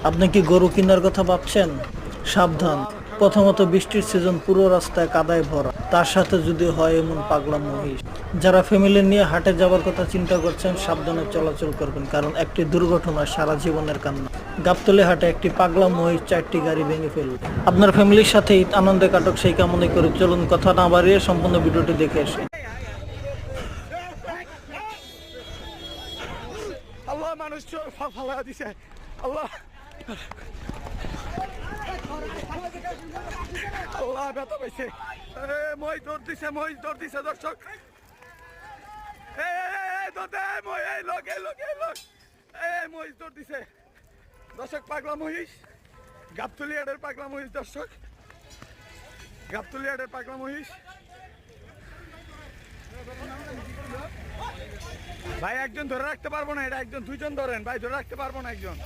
আপনি কি গরু কেনার কথা ভাবছেন? সাবধান, প্রথমত বৃষ্টির সিজন, পুরো রাস্তায় কাদায় ভরা, তার সাথে যদি হয় এমন পাগলা মহিষ। যারা ফ্যামিলি নিয়ে হাটে যাওয়ার কথা চিন্তা করছেন, সাবধানে চলাচল করবেন, কারণ একটি দুর্ঘটনা সারা জীবনের কান্না। গাবতলী হাটে একটি পাগলা মহিষ 4টি গাড়ি ভেঙে ফেলল। আপনার ফ্যামিলির সাথে ঈদ আনন্দে কাটক সেই কামনাই করে চলুন কথা না বাড়িয়ে সম্পূর্ণ ভিডিওটি দেখে আসি। আল্লাহ মানুষ ফালা দিছে। আল্লাহ আল্লাহ ব্যথা পাইছে। মই দৌড় দিছে দর্শক। মহিষ দৌড় দিছে দর্শক। পাগলা মহিষ, গাবতলী হাটের পাগলা মহিষ দর্শক। গাবতলী হাটের পাগলা মহিষ। ভাই একজন ধরে রাখতে পারবো না, এটা একজন দুইজন ধরেন ভাই, ধরে রাখতে পারবো না একজন।